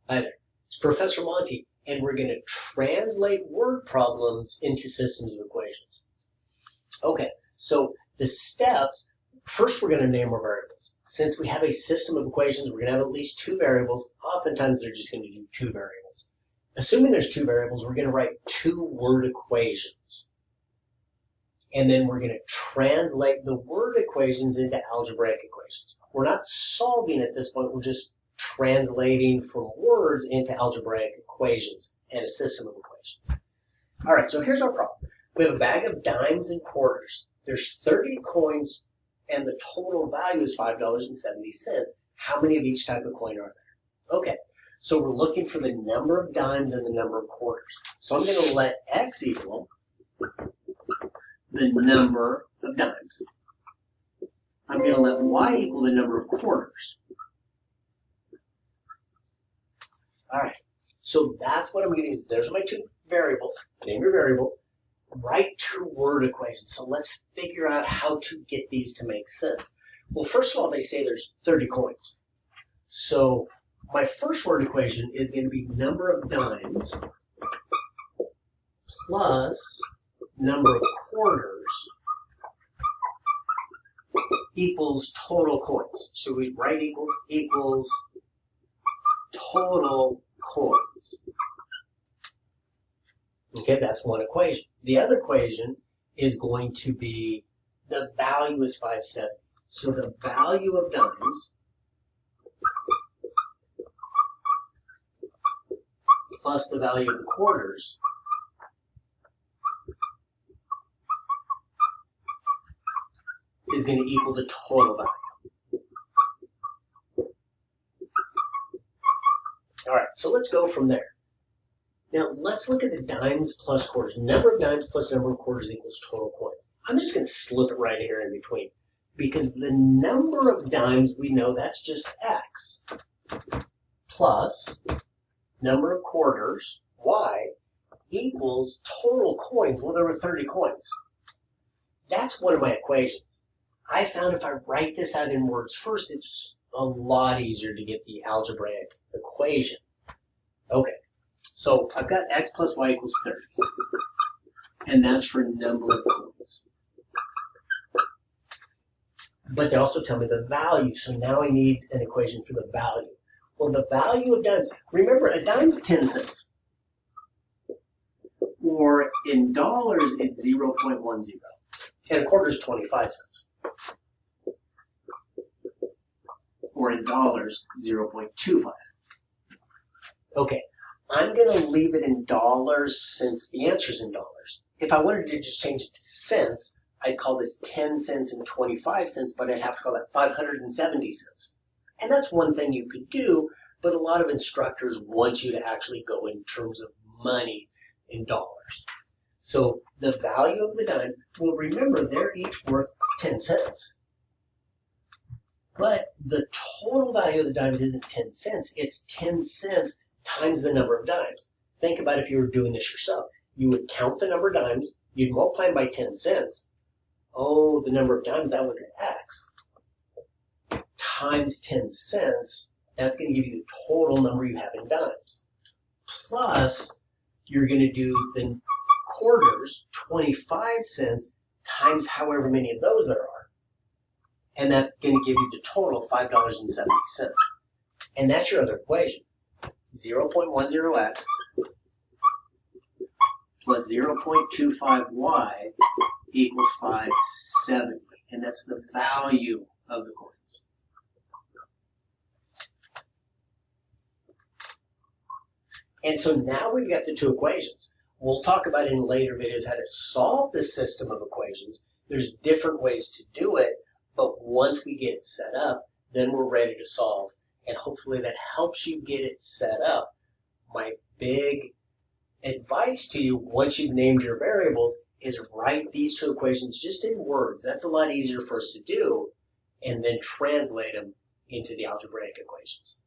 Hi there, it's Professor Monty, and we're going to translate word problems into systems of equations. Okay, so the steps, first we're going to name our variables. Since we have a system of equations, we're going to have at least two variables. Oftentimes they're just going to do two variables. Assuming there's two variables, we're going to write two word equations. And then we're going to translate the word equations into algebraic equations. We're not solving at this point, we're just translating from words into algebraic equations and a system of equations. All right, so here's our problem. We have a bag of dimes and quarters. There's 30 coins and the total value is $5.70. How many of each type of coin are there? Okay, so we're looking for the number of dimes and the number of quarters. So I'm going to let X equal the number of dimes. I'm going to let Y equal the number of quarters. All right, so that's what I'm going to use. There's my two variables. Name your variables. Write two word equations. So let's figure out how to get these to make sense. Well, first of all, they say there's 30 coins. So my first word equation is going to be number of dimes plus number of quarters equals total coins. So we write equals total coins. Okay, that's one equation. The other equation is going to be the value is 570. So the value of dimes plus the value of the quarters is going to equal the total value. All right, so let's go from there. Now, let's look at the dimes plus quarters. Number of dimes plus number of quarters equals total coins. I'm just going to slip it right here in between because the number of dimes, we know that's just X plus number of quarters, Y, equals total coins. Well, there were 30 coins. That's one of my equations. I found if I write this out in words first, it's a lot easier to get the algebraic equation. Okay. So I've got X plus Y equals 30, and that's for number of coins. But they also tell me the value, so now I need an equation for the value. Well, the value of dimes, remember a dime's 10 cents, or in dollars it's 0.10, and a quarter is 25 cents, or in dollars 0.25. Okay. I'm going to leave it in dollars since the answer's in dollars. If I wanted to just change it to cents, I'd call this 10 cents and 25 cents, but I'd have to call that 570 cents. And that's one thing you could do, but a lot of instructors want you to actually go in terms of money in dollars. So the value of the dime, well, remember, they're each worth 10 cents. But the total value of the dimes isn't 10 cents. It's 10 cents times the number of dimes. Think about if you were doing this yourself. You would count the number of dimes, you'd multiply them by 10 cents. Oh, the number of dimes, that was X. Times 10 cents, that's going to give you the total number you have in dimes. Plus, you're going to do the quarters, 25 cents, times however many of those there are. And that's going to give you the total of $5.70. And that's your other equation. 0.10x plus 0.25y equals 570. And that's the value of the coins. And so now we've got the two equations. We'll talk about in later videos how to solve this system of equations. There's different ways to do it, but once we get it set up, then we're ready to solve. And hopefully that helps you get it set up. My big advice to you, once you've named your variables, is write these two equations just in words. That's a lot easier for us to do, and then translate them into the algebraic equations.